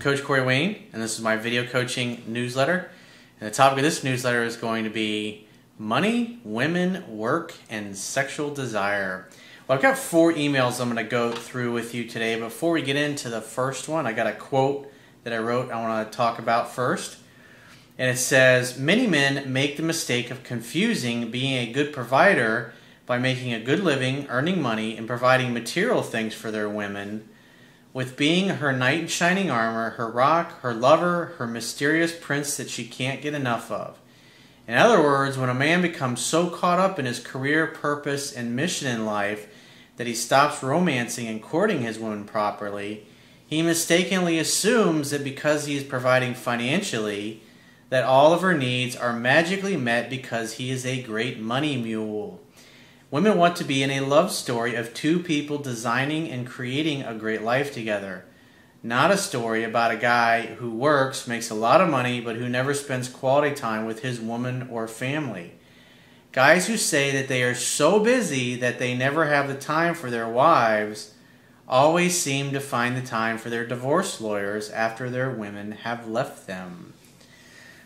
Coach Corey Wayne, and this is my video coaching newsletter. And the topic of this newsletter is going to be money, women, work, and sexual desire. Well, I've got 4 emails I'm going to go through with you today. Before we get into the first one, I got a quote that I wrote I want to talk about first. And it says, many men make the mistake of confusing being a good provider by making a good living, earning money, and providing material things for their women with being her knight in shining armor, her rock, her lover, her mysterious prince that she can't get enough of. In other words, when a man becomes so caught up in his career, purpose, and mission in life that he stops romancing and courting his woman properly, he mistakenly assumes that because he is providing financially, that all of her needs are magically met because he is a great money mule. Women want to be in a love story of 2 people designing and creating a great life together, not a story about a guy who works, makes a lot of money, but who never spends quality time with his woman or family. Guys who say that they are so busy that they never have the time for their wives always seem to find the time for their divorce lawyers after their women have left them.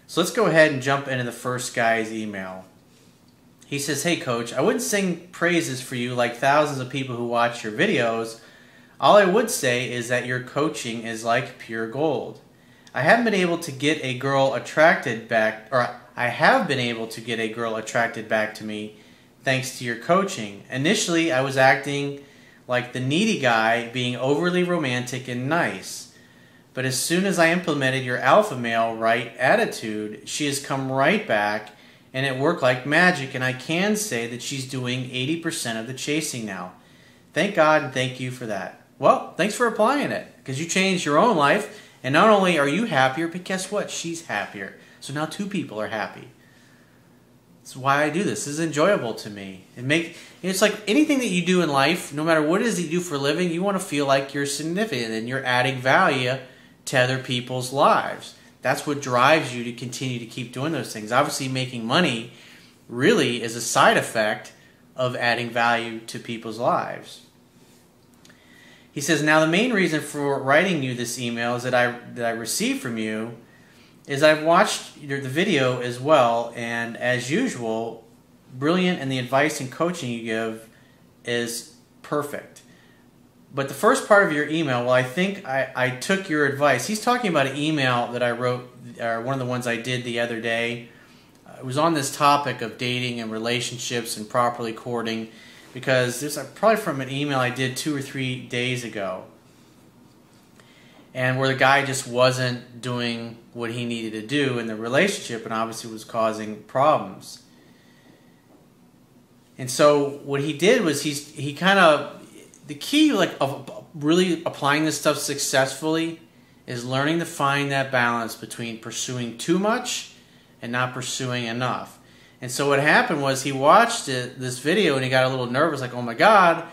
So let's go ahead and jump into the first guy's email. He says, hey coach, I wouldn't sing praises for you like thousands of people who watch your videos. All I would say is that your coaching is like pure gold. I haven't been able to get a girl attracted back, or I have been able to get a girl attracted back to me thanks to your coaching. Initially, I was acting like the needy guy, being overly romantic and nice. But as soon as I implemented your alpha male right attitude, she has come right back, and it worked like magic, and I can say that she's doing 80% of the chasing now. Thank God and thank you for that. Well, thanks for applying it, because you changed your own life, and not only are you happier, but guess what? She's happier. So now 2 people are happy. That's why I do this. This is enjoyable to me. It's like anything that you do in life, no matter what it is that you do for a living, you want to feel like you're significant and you're adding value to other people's lives. That's what drives you to continue to keep doing those things. Obviously, making money really is a side effect of adding value to people's lives. He says, now the main reason for writing you this email is that I received from you is I've watched the video as well, and as usual, brilliant, and the advice and coaching you give is perfect. But the first part of your email, well, I think I took your advice. He's talking about an email that I wrote, or one of the ones I did the other day. It was on this topic of dating and relationships and properly courting, because this is probably from an email I did 2 or 3 days ago, and where the guy just wasn't doing what he needed to do in the relationship, and obviously was causing problems. And so what he did was he kind of, the key of really applying this stuff successfully is learning to find that balance between pursuing too much and not pursuing enough. And so what happened was he watched this video and he got a little nervous, like, oh my God,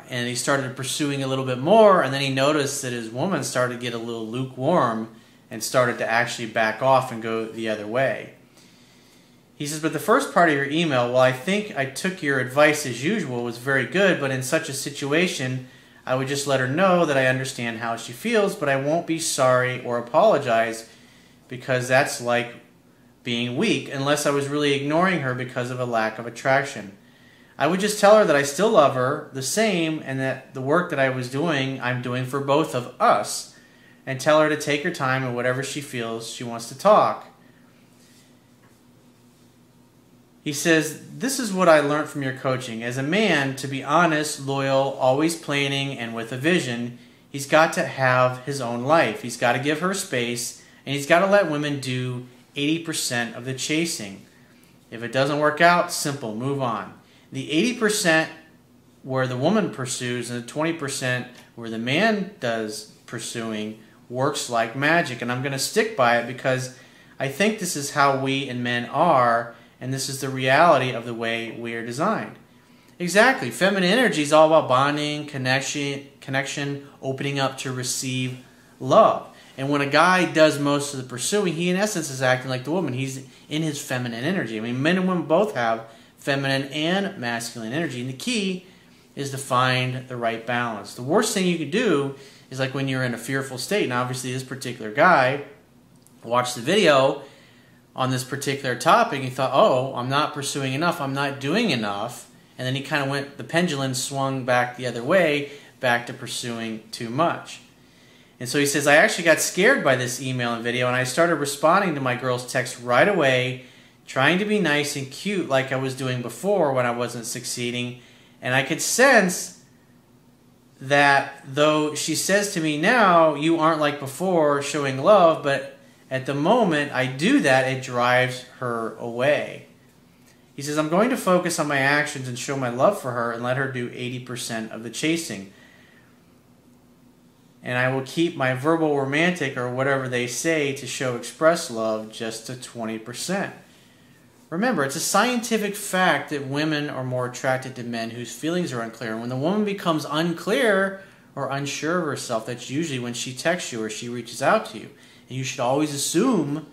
and he started pursuing a little bit more, and then he noticed that his woman started to get a little lukewarm and started to actually back off and go the other way. He says, but the first part of your email, well, I think I took your advice as usual, was very good, but in such a situation, I would just let her know that I understand how she feels, but I won't be sorry or apologize, because that's like being weak, unless I was really ignoring her because of a lack of attraction. I would just tell her that I still love her the same, and that the work that I was doing, I'm doing for both of us, and tell her to take her time and whatever she feels she wants to talk. He says, this is what I learned from your coaching. As a man, to be honest, loyal, always planning, and with a vision, he's got to have his own life. He's got to give her space, and he's got to let women do 80% of the chasing. If it doesn't work out, simple, move on. The 80% where the woman pursues and the 20% where the man does pursuing works like magic. And I'm going to stick by it because I think this is how we and men are, and this is the reality of the way we are designed. Exactly. Feminine energy is all about bonding, connection, opening up to receive love. And when a guy does most of the pursuing, he in essence is acting like the woman. He's in his feminine energy. I mean, men and women both have feminine and masculine energy. And the key is to find the right balance. The worst thing you can do is like when you're in a fearful state. And obviously this particular guy watched the video on this particular topic. He thought, oh, I'm not pursuing enough. I'm not doing enough. And then he kind of went, the pendulum swung back the other way, back to pursuing too much. And so he says, I actually got scared by this email and video, and I started responding to my girl's text right away, trying to be nice and cute like I was doing before when I wasn't succeeding. And I could sense that though she says to me now, you aren't like before showing love, but at the moment I do that, it drives her away. He says, I'm going to focus on my actions and show my love for her and let her do 80% of the chasing. And I will keep my verbal romantic or whatever they say to show express love just to 20%. Remember, it's a scientific fact that women are more attracted to men whose feelings are unclear. And when the woman becomes unclear or unsure of herself, that's usually when she texts you or she reaches out to you. And you should always assume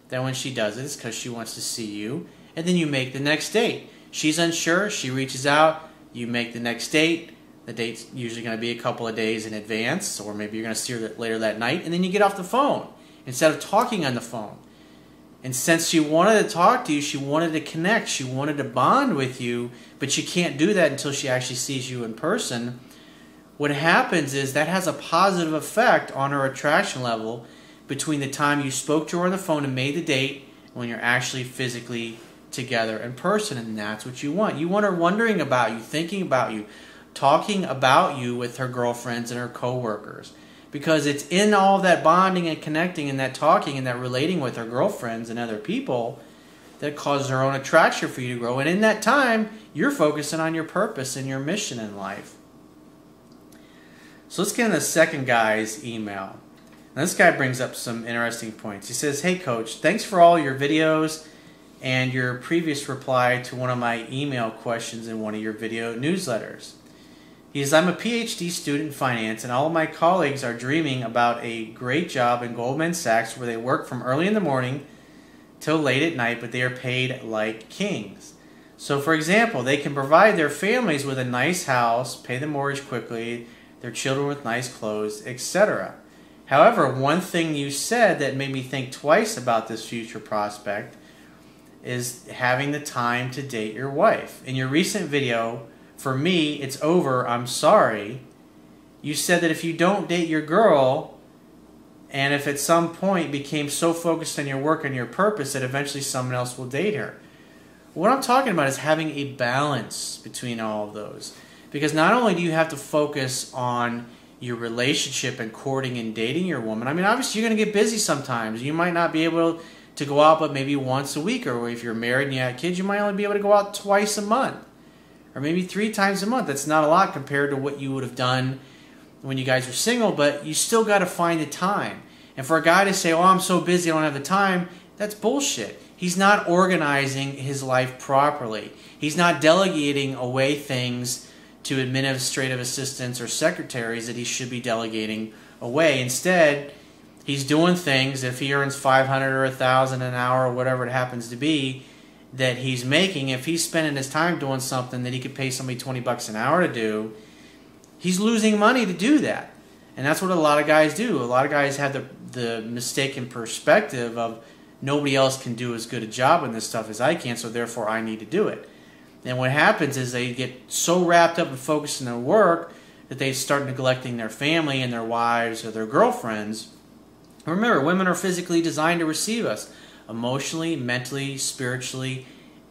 that when she does it, it's because she wants to see you. And then you make the next date. She's unsure, she reaches out, you make the next date. The date's usually going to be a couple of days in advance, or maybe you're going to see her later that night, and then you get off the phone instead of talking on the phone. And since she wanted to talk to you, she wanted to connect, she wanted to bond with you, but she can't do that until she actually sees you in person. What happens is that has a positive effect on her attraction level between the time you spoke to her on the phone and made the date and when you're actually physically together in person, and that's what you want. You want her wondering about you, thinking about you, talking about you with her girlfriends and her coworkers, because it's in all that bonding and connecting and that talking and that relating with her girlfriends and other people that causes her own attraction for you to grow. And in that time, you're focusing on your purpose and your mission in life. So let's get into the second guy's email. Now, this guy brings up some interesting points. He says, hey coach, thanks for all your videos and your previous reply to one of my email questions in one of your video newsletters. He says, I'm a PhD student in finance, and all of my colleagues are dreaming about a great job in Goldman Sachs where they work from early in the morning till late at night, but they are paid like kings. So for example, they can provide their families with a nice house, pay the mortgage quickly, their children with nice clothes, etc. However, one thing you said that made me think twice about this future prospect is having the time to date your wife. In your recent video, for me, it's over, I'm sorry, you said that if you don't date your girl, and if at some point became so focused on your work and your purpose that eventually someone else will date her. What I'm talking about is having a balance between all of those. Because not only do you have to focus on your relationship and courting and dating your woman, I mean, obviously you're going to get busy sometimes. You might not be able to go out but maybe once a week, or if you're married and you have kids, you might only be able to go out twice a month, or maybe 3 times a month. That's not a lot compared to what you would have done when you guys were single, but you still got to find the time. And for a guy to say, oh, I'm so busy, I don't have the time, that's bullshit. He's not organizing his life properly. He's not delegating away things to administrative assistants or secretaries that he should be delegating away. Instead, he's doing things, if he earns $500 or $1,000 an hour or whatever it happens to be that he's making, if he's spending his time doing something that he could pay somebody $20 an hour to do, he's losing money to do that. And that's what a lot of guys do. A lot of guys have the mistaken perspective of nobody else can do as good a job in this stuff as I can, so therefore I need to do it. And what happens is they get so wrapped up and focused in their work that they start neglecting their family and their wives or their girlfriends. Remember, women are physically designed to receive us, emotionally, mentally, spiritually,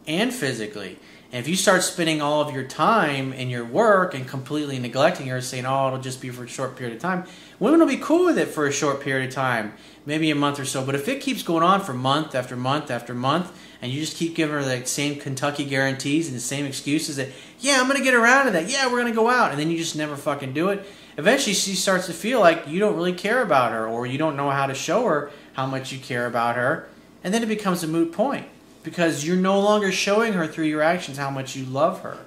and physically. And if you start spending all of your time in your work and completely neglecting her, saying, oh, it'll just be for a short period of time, women will be cool with it for a short period of time, maybe a month or so. But if it keeps going on for month after month after month, and you just keep giving her the same Kentucky guarantees and the same excuses that, yeah, I'm going to get around to that, yeah, we're going to go out, and then you just never fucking do it, eventually she starts to feel like you don't really care about her, or you don't know how to show her how much you care about her, and then it becomes a moot point because you're no longer showing her through your actions how much you love her.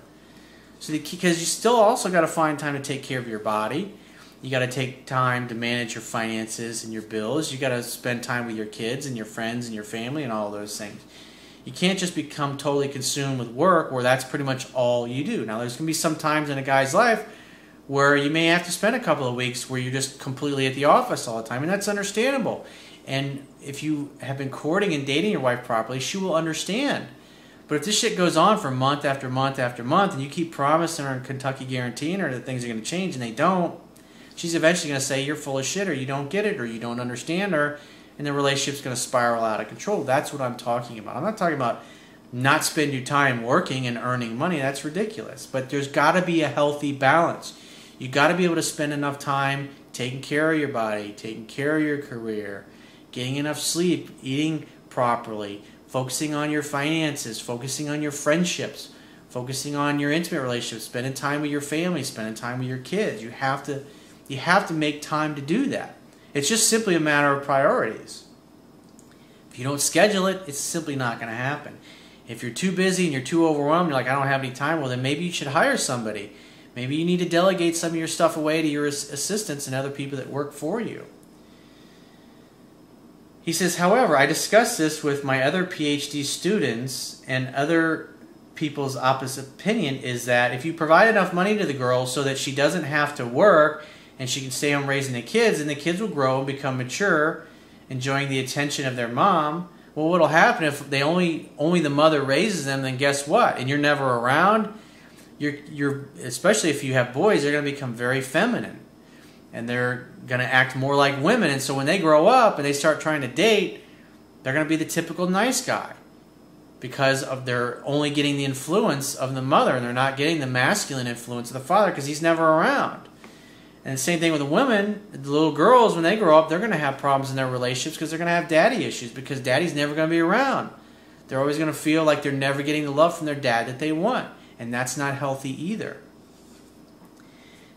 So because you still also got to find time to take care of your body. You got to take time to manage your finances and your bills. You got to spend time with your kids and your friends and your family and all those things. You can't just become totally consumed with work where that's pretty much all you do. Now, there's going to be some times in a guy's life where you may have to spend a couple of weeks where you're just completely at the office all the time, and that's understandable. And if you have been courting and dating your wife properly, she will understand. But if this shit goes on for month after month after month, and you keep promising her and Kentucky guaranteeing her that things are going to change and they don't, she's eventually going to say you're full of shit, or you don't get it, or you don't understand her, and the relationship's going to spiral out of control. That's what I'm talking about. I'm not talking about not spend your time working and earning money. That's ridiculous. But there's got to be a healthy balance. You got to be able to spend enough time taking care of your body, taking care of your career, getting enough sleep, eating properly, focusing on your finances, focusing on your friendships, focusing on your intimate relationships, spending time with your family, spending time with your kids. You have to make time to do that. It's just simply a matter of priorities. If you don't schedule it, it's simply not going to happen. If you're too busy and you're too overwhelmed, you're like, I don't have any time, well, then maybe you should hire somebody. Maybe you need to delegate some of your stuff away to your assistants and other people that work for you. He says, however, I discussed this with my other PhD students, and other people's opposite opinion is that if you provide enough money to the girl so that she doesn't have to work and she can stay home raising the kids, and the kids will grow and become mature, enjoying the attention of their mom, well, what'll happen if they only the mother raises them, then guess what? And you're never around, you're especially if you have boys, they're going to become very feminine. And they're going to act more like women. And so when they grow up and they start trying to date, they're going to be the typical nice guy, because of they're only getting the influence of the mother, and they're not getting the masculine influence of the father because he's never around. And the same thing with the women. The little girls, when they grow up, they're going to have problems in their relationships because they're going to have daddy issues, because daddy's never going to be around. They're always going to feel like they're never getting the love from their dad that they want. And that's not healthy either.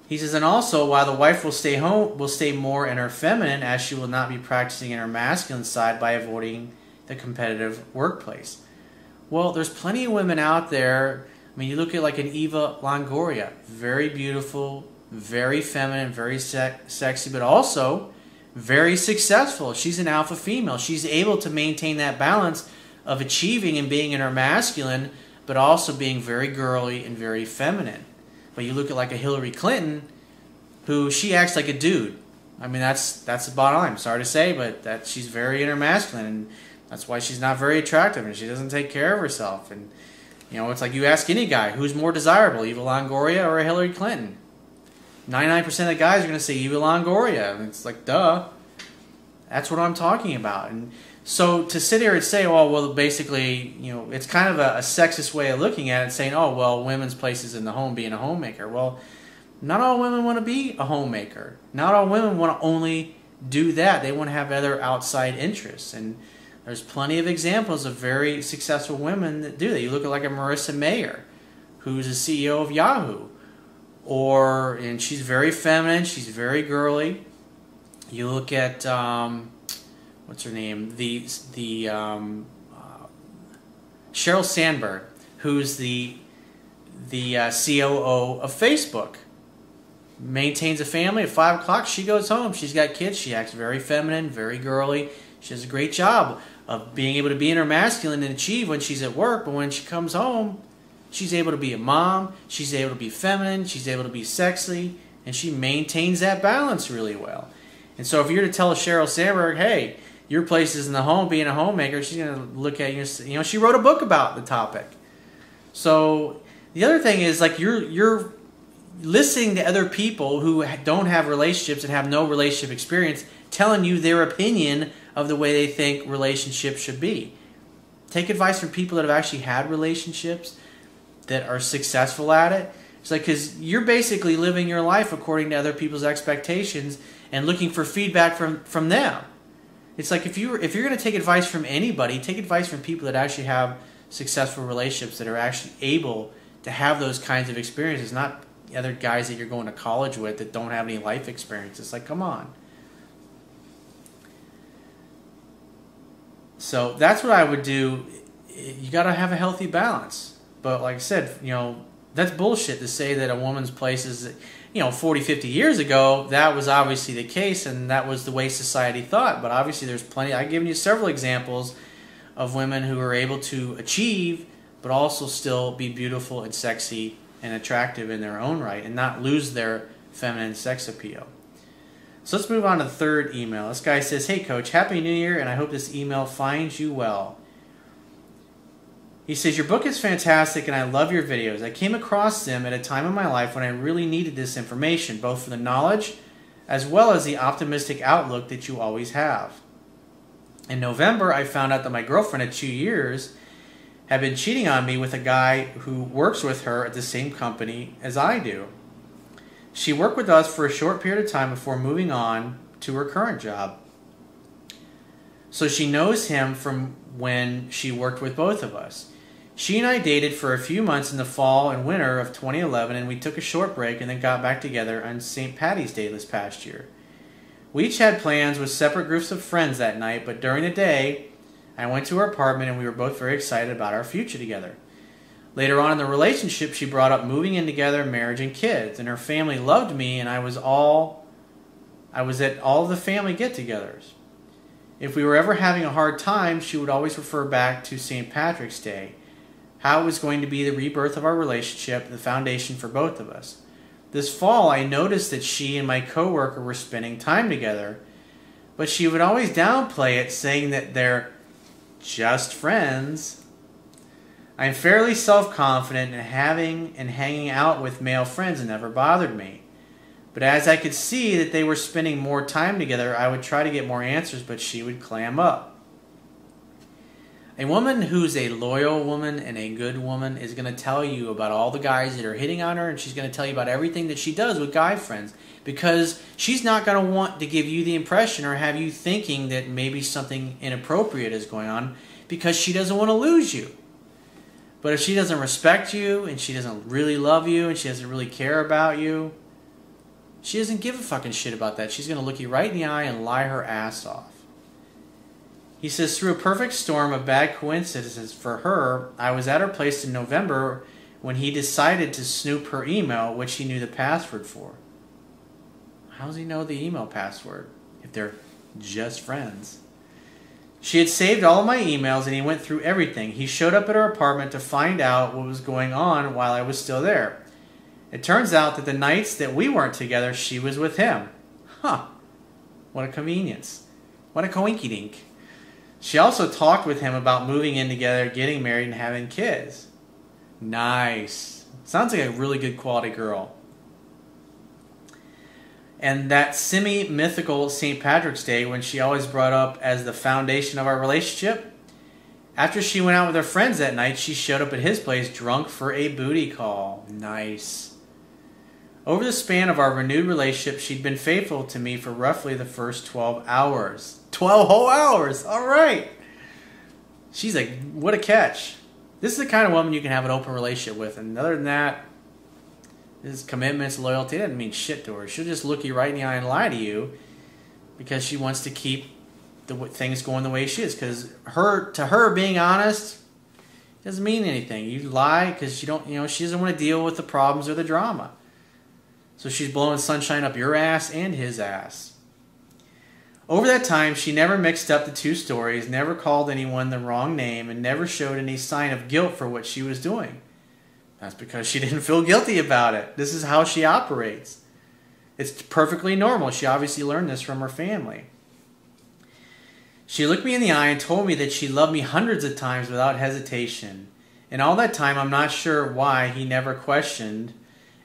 He says, and also, while the wife will stay home, will stay more in her feminine, as she will not be practicing in her masculine side by avoiding the competitive workplace. Well, there's plenty of women out there. I mean, you look at like an Eva Longoria, very beautiful, very feminine, very sexy, but also very successful. She's an alpha female. She's able to maintain that balance of achieving and being in her masculine, but also being very girly and very feminine. But you look at like a Hillary Clinton, who she acts like a dude. I mean, that's the bottom line. I'm sorry to say, but that she's very in her masculine, and that's why she's not very attractive, and she doesn't take care of herself. And you know, it's like you ask any guy, who's more desirable, Eva Longoria or a Hillary Clinton? 99% of the guys are going to say Eva Longoria, and it's like, duh. That's what I'm talking about. And so to sit here and say, oh, well, basically, you know, it's kind of a sexist way of looking at it, saying, oh, well, women's place is in the home, being a homemaker. Well, not all women want to be a homemaker. Not all women want to only do that. They want to have other outside interests. And there's plenty of examples of very successful women that do that. You look at like a Marissa Mayer, who's the CEO of Yahoo. And she's very feminine, she's very girly. You look at what's her name? The Sheryl Sandberg, who's the COO of Facebook. Maintains a family. At 5 o'clock, she goes home. She's got kids. She acts very feminine, very girly. She does a great job of being able to be in her masculine and achieve when she's at work. But when she comes home, she's able to be a mom. She's able to be feminine. She's able to be sexy, and she maintains that balance really well. And so, if you're to tell Sheryl Sandberg, "Hey, your place is in the home, being a homemaker," she's going to look at you and say, you know, she wrote a book about the topic. So the other thing is, like, you're listening to other people who don't have relationships and have no relationship experience telling you their opinion of the way they think relationships should be. Take advice from people that have actually had relationships, that are successful at it. It's like, because you're basically living your life according to other people's expectations and looking for feedback from them. It's like, if you're going to take advice from anybody, take advice from people that actually have successful relationships, that are actually able to have those kinds of experiences, not other guys that you're going to college with that don't have any life experience. It's like, come on. So that's what I would do. You got to have a healthy balance. But like I said, you know, that's bullshit to say that a woman's place is, you know, 40, 50 years ago, that was obviously the case, and that was the way society thought. But obviously there's plenty. I've given you several examples of women who are able to achieve, but also still be beautiful and sexy and attractive in their own right, and not lose their feminine sex appeal. So let's move on to the third email. This guy says, "Hey Coach, Happy New Year, and I hope this email finds you well." He says, "Your book is fantastic and I love your videos. I came across them at a time in my life when I really needed this information, both for the knowledge as well as the optimistic outlook that you always have. In November, I found out that my girlfriend of 2 years had been cheating on me with a guy who works with her at the same company as I do. She worked with us for a short period of time before moving on to her current job. So she knows him from when she worked with both of us. She and I dated for a few months in the fall and winter of 2011, and we took a short break and then got back together on St. Paddy's Day this past year. We each had plans with separate groups of friends that night, but during the day, I went to her apartment and we were both very excited about our future together. Later on in the relationship, she brought up moving in together, marriage, and kids, and her family loved me, and I was at all of the family get-togethers. If we were ever having a hard time, she would always refer back to St. Patrick's Day, how it was going to be the rebirth of our relationship, the foundation for both of us. This fall, I noticed that she and my coworker were spending time together, but she would always downplay it, saying that they're just friends. I'm fairly self-confident, and having and hanging out with male friends never bothered me. But as I could see that they were spending more time together, I would try to get more answers, but she would clam up. A woman who's a loyal woman and a good woman is going to tell you about all the guys that are hitting on her, and she's going to tell you about everything that she does with guy friends, because she's not going to want to give you the impression or have you thinking that maybe something inappropriate is going on, because she doesn't want to lose you. But if she doesn't respect you, and she doesn't really love you, and she doesn't really care about you, she doesn't give a fucking shit about that. She's going to look you right in the eye and lie her ass off. He says, through a perfect storm of bad coincidences for her, I was at her place in November when he decided to snoop her email, which he knew the password for. How does he know the email password if they're just friends? She had saved all of my emails, and he went through everything. He showed up at her apartment to find out what was going on while I was still there. It turns out that the nights that we weren't together, she was with him. Huh. What a convenience. What a coinky-dink. She also talked with him about moving in together, getting married, and having kids. Nice. Sounds like a really good quality girl. And that semi-mythical St. Patrick's Day, when she always brought up as the foundation of our relationship, after she went out with her friends that night, she showed up at his place drunk for a booty call. Nice. Over the span of our renewed relationship, she'd been faithful to me for roughly the first 12 hours. 12 whole hours! Alright! She's like, what a catch. This is the kind of woman you can have an open relationship with. And other than that, this commitments, loyalty, it doesn't mean shit to her. She'll just look you right in the eye and lie to you because she wants to keep the things going the way she is. Because to her, being honest doesn't mean anything. You lie because she doesn't want to deal with the problems or the drama. So she's blowing sunshine up your ass and his ass. Over that time, she never mixed up the two stories, never called anyone the wrong name, and never showed any sign of guilt for what she was doing. That's because she didn't feel guilty about it. This is how she operates. It's perfectly normal. She obviously learned this from her family. She looked me in the eye and told me that she loved me hundreds of times without hesitation. And all that time, I'm not sure why he never questioned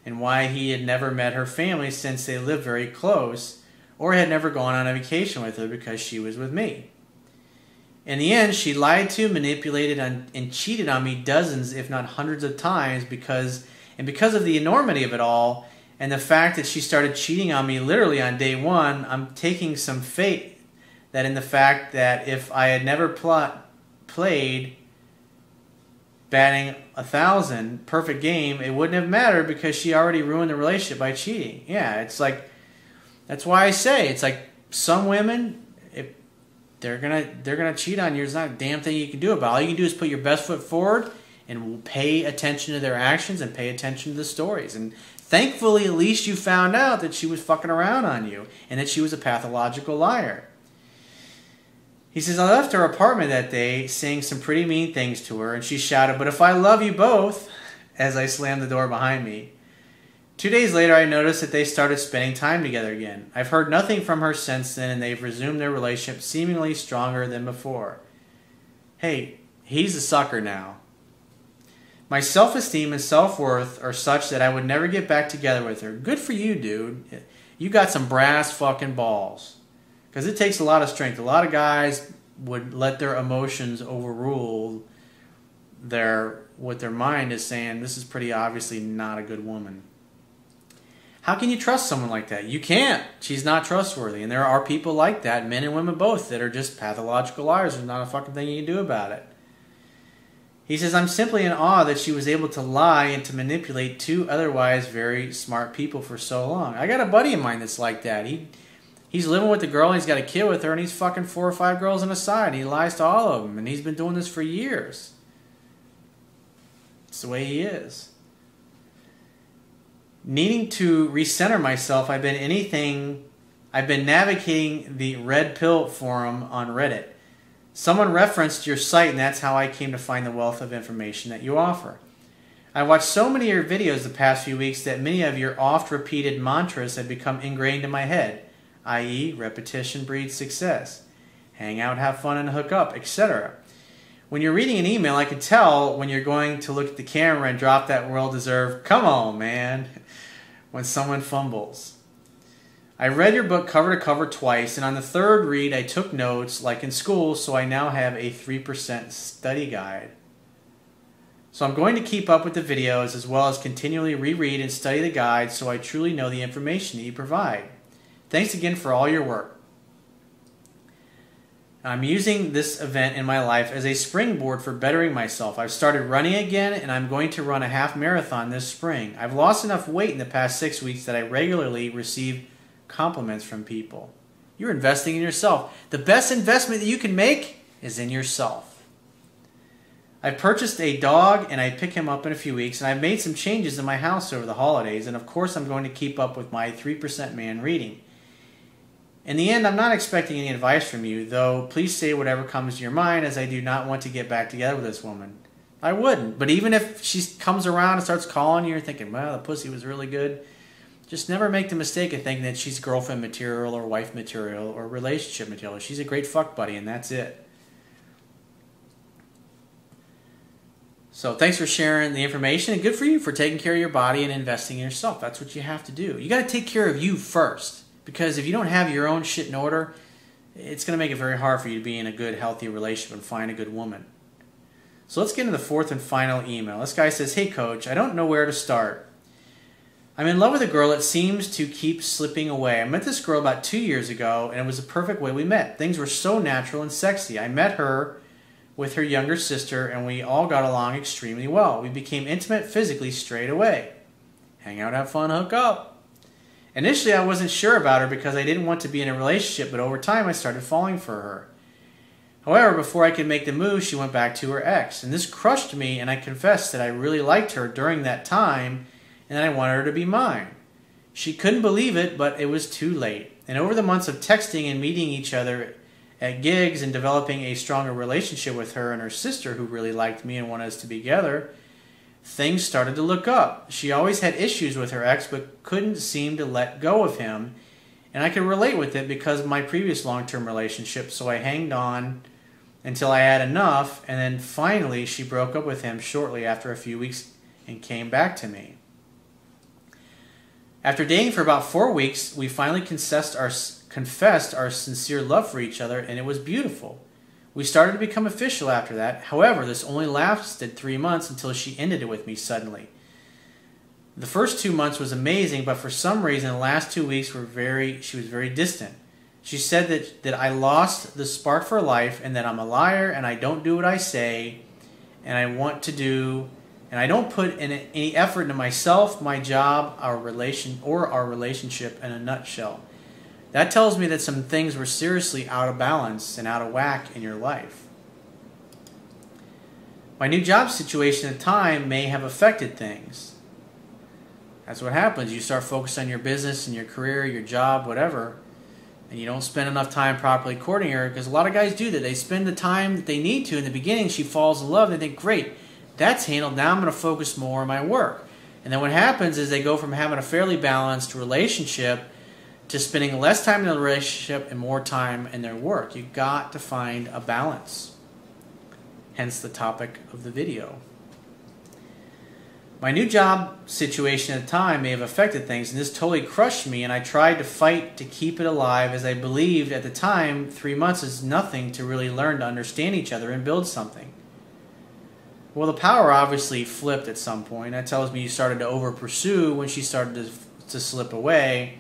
and why he had never met her family since they lived very close, or had never gone on a vacation with her because she was with me. In the end, she lied to, manipulated, and cheated on me dozens, if not hundreds of times, because of the enormity of it all, and the fact that she started cheating on me literally on day one, I'm taking some faith that in the fact that if I had never played batting 1,000, perfect game, it wouldn't have mattered because she already ruined the relationship by cheating. Yeah, it's like, that's why I say, it's like some women, if they're gonna cheat on you, there's not a damn thing you can do about it. All you can do is put your best foot forward and pay attention to their actions and pay attention to the stories. And thankfully, at least you found out that she was fucking around on you and that she was a pathological liar. He says, I left her apartment that day saying some pretty mean things to her, and she shouted, but if I love you both, as I slammed the door behind me. 2 days later, I noticed that they started spending time together again. I've heard nothing from her since then, and they've resumed their relationship seemingly stronger than before. Hey, he's a sucker now. My self-esteem and self-worth are such that I would never get back together with her. Good for you, dude. You got some brass fucking balls. Because it takes a lot of strength. A lot of guys would let their emotions overrule what their mind is saying. This is pretty obviously not a good woman. How can you trust someone like that? You can't. She's not trustworthy. And there are people like that, men and women both, that are just pathological liars. There's not a fucking thing you can do about it. He says, I'm simply in awe that she was able to lie and to manipulate two otherwise very smart people for so long. I got a buddy of mine that's like that. He's living with the girl, and he's got a kid with her, and he's fucking 4 or 5 girls on the side. And he lies to all of them, and he's been doing this for years. It's the way he is. Needing to recenter myself, I've been navigating the Red Pill forum on Reddit. Someone referenced your site, and that's how I came to find the wealth of information that you offer. I watched so many of your videos the past few weeks that many of your oft-repeated mantras have become ingrained in my head, i.e., repetition breeds success, hang out, have fun, and hook up, etc. When you're reading an email, I can tell when you're going to look at the camera and drop that well-deserved, come on, man, when someone fumbles. I read your book cover to cover twice, and on the third read, I took notes like in school, so I now have a 3% study guide. So I'm going to keep up with the videos as well as continually reread and study the guide so I truly know the information that you provide. Thanks again for all your work. I'm using this event in my life as a springboard for bettering myself. I've started running again, and I'm going to run a half marathon this spring. I've lost enough weight in the past 6 weeks that I regularly receive compliments from people. You're investing in yourself. The best investment that you can make is in yourself. I purchased a dog, and I pick him up in a few weeks, and I've made some changes in my house over the holidays, and of course I'm going to keep up with my 3% man reading. In the end, I'm not expecting any advice from you, though please say whatever comes to your mind, as I do not want to get back together with this woman. I wouldn't, but even if she comes around and starts calling you and thinking, well, the pussy was really good, just never make the mistake of thinking that she's girlfriend material or wife material or relationship material. She's a great fuck buddy, and that's it. So thanks for sharing the information, and good for you for taking care of your body and investing in yourself. That's what you have to do. You got to take care of you first. Because if you don't have your own shit in order, it's going to make it very hard for you to be in a good, healthy relationship and find a good woman. So let's get into the fourth and final email. This guy says, hey coach, I don't know where to start. I'm in love with a girl that seems to keep slipping away. I met this girl about 2 years ago, and it was the perfect way we met. Things were so natural and sexy. I met her with her younger sister, and we all got along extremely well. We became intimate physically straight away. Hang out, have fun, hook up. Initially, I wasn't sure about her because I didn't want to be in a relationship, but over time I started falling for her. However, before I could make the move, she went back to her ex, and this crushed me, and I confessed that I really liked her during that time and that I wanted her to be mine. She couldn't believe it, but it was too late. And over the months of texting and meeting each other at gigs and developing a stronger relationship with her and her sister, who really liked me and wanted us to be together, things started to look up. She always had issues with her ex, but couldn't seem to let go of him. And I could relate with it because of my previous long-term relationship, so I hanged on until I had enough, and then finally she broke up with him shortly after a few weeks and came back to me. After dating for about 4 weeks, we finally confessed our sincere love for each other, and it was beautiful. We started to become official after that. However, this only lasted 3 months until she ended it with me suddenly. The first 2 months was amazing, but for some reason the last 2 weeks she was very distant. She said that I lost the spark for life and that I'm a liar and I don't do what I say and I want to do, and I don't put in any effort into myself, my job, our relationship in a nutshell. That tells me that some things were seriously out of balance and out of whack in your life. My new job situation at the time may have affected things. That's what happens. You start focusing on your business and your career, your job, whatever, and you don't spend enough time properly courting her, because a lot of guys do that. They spend the time that they need to. In the beginning, she falls in love, and they think, great, that's handled. Now I'm going to focus more on my work. And then what happens is they go from having a fairly balanced relationship to spending less time in the relationship and more time in their work. You've got to find a balance. Hence the topic of the video. My new job situation at the time may have affected things, and this totally crushed me, and I tried to fight to keep it alive, as I believed at the time 3 months is nothing to really learn to understand each other and build something. Well, the power obviously flipped at some point. That tells me you started to over-pursue when she started to slip away,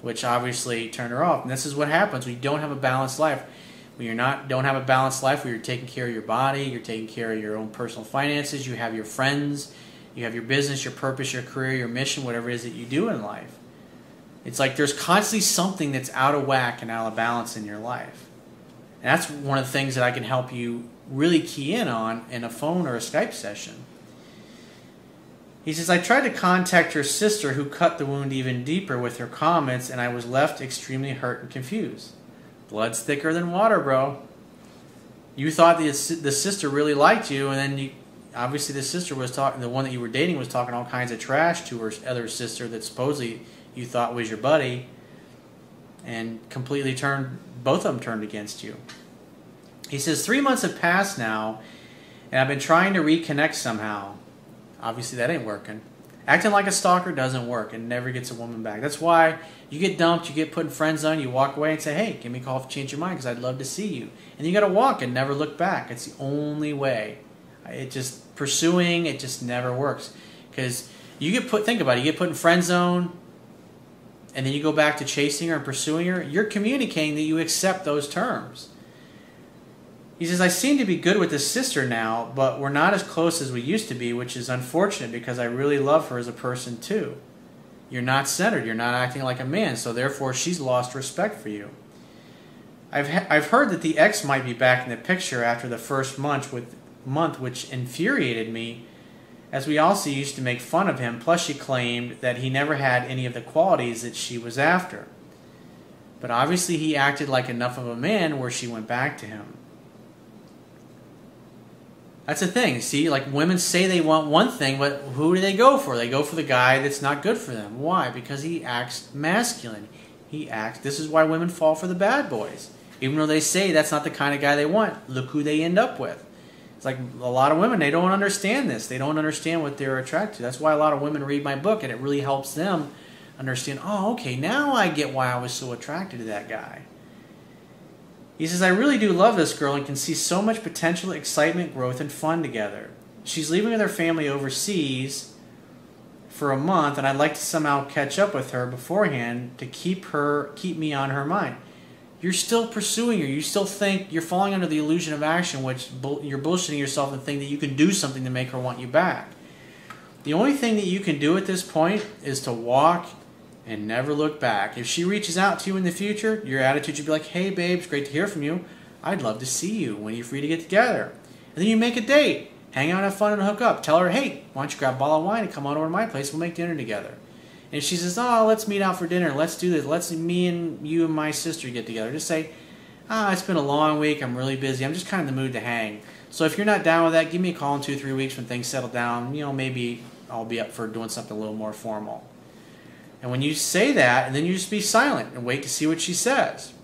which obviously turned her off. And this is what happens when you don't have a balanced life. When you don't have a balanced life where you're taking care of your body, you're taking care of your own personal finances, you have your friends, you have your business, your purpose, your career, your mission, whatever it is that you do in life. It's like there's constantly something that's out of whack and out of balance in your life. And that's one of the things that I can help you really key in on in a phone or a Skype session. He says, I tried to contact her sister, who cut the wound even deeper with her comments, and I was left extremely hurt and confused. Blood's thicker than water, bro. You thought the sister really liked you, and then obviously the sister was talking, the one that you were dating was talking all kinds of trash to her other sister that supposedly you thought was your buddy, and completely both of them turned against you. He says, 3 months have passed now, and I've been trying to reconnect somehow. Obviously that ain't working. Acting like a stalker doesn't work and never gets a woman back. That's why you get dumped, you get put in friend zone, you walk away and say, hey, give me a call if you change your mind because I'd love to see you. And you got to walk and never look back. It's the only way. Pursuing, it just never works. Because you get put, think about it, you get put in friend zone and then you go back to chasing her and pursuing her. You're communicating that you accept those terms. He says, I seem to be good with this sister now, but we're not as close as we used to be, which is unfortunate because I really love her as a person too. You're not centered. You're not acting like a man, so therefore she's lost respect for you. I've heard that the ex might be back in the picture after the first month, which infuriated me, as we also used to make fun of him, plus she claimed that he never had any of the qualities that she was after. But obviously he acted like enough of a man where she went back to him. That's the thing. See, like women say they want one thing, but who do they go for? They go for the guy that's not good for them. Why? Because he acts masculine. This is why women fall for the bad boys. Even though they say that's not the kind of guy they want. Look who they end up with. It's like a lot of women, they don't understand this. They don't understand what they're attracted to. That's why a lot of women read my book, and it really helps them understand, oh, okay, now I get why I was so attracted to that guy. He says, I really do love this girl and can see so much potential, excitement, growth, and fun together. She's leaving with her family overseas for a month, and I'd like to somehow catch up with her beforehand to keep me on her mind. You're still pursuing her. You still think you're falling under the illusion of action, which you're bullshitting yourself and think that you can do something to make her want you back. The only thing that you can do at this point is to walk and never look back. If she reaches out to you in the future, your attitude should be like, hey babe, it's great to hear from you. I'd love to see you when you're free to get together. And then you make a date. Hang out, have fun, and hook up. Tell her, hey, why don't you grab a bottle of wine and come on over to my place, we'll make dinner together. And if she says, oh, let's meet out for dinner, let's do this, let's me and you and my sister get together. Just say, it's been a long week, I'm really busy, I'm just kind of in the mood to hang. So if you're not down with that, give me a call in 2-3 weeks when things settle down. Maybe I'll be up for doing something a little more formal. And when you say that, and then you just be silent and wait to see what she says.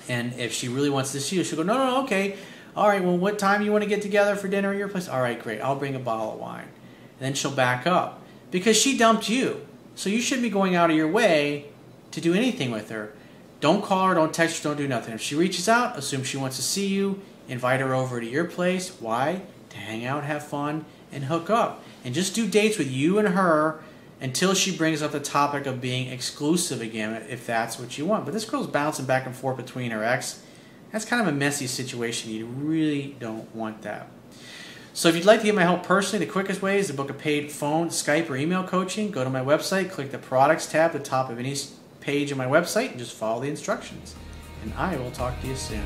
And if she really wants to see you, she'll go, no, okay. All right, well, what time you want to get together for dinner at your place? All right, great. I'll bring a bottle of wine. And then she'll back up. Because she dumped you. So you shouldn't be going out of your way to do anything with her. Don't call her, don't text her, don't do nothing. If she reaches out, assume she wants to see you. Invite her over to your place. Why? To hang out, have fun, and hook up. And just do dates with you and her until she brings up the topic of being exclusive again, if that's what you want. But this girl's bouncing back and forth between her ex. That's kind of a messy situation. You really don't want that. So if you'd like to get my help personally, the quickest way is to book a paid phone, Skype, or email coaching. Go to my website, click the products tab at the top of any page of my website, and just follow the instructions. And I will talk to you soon.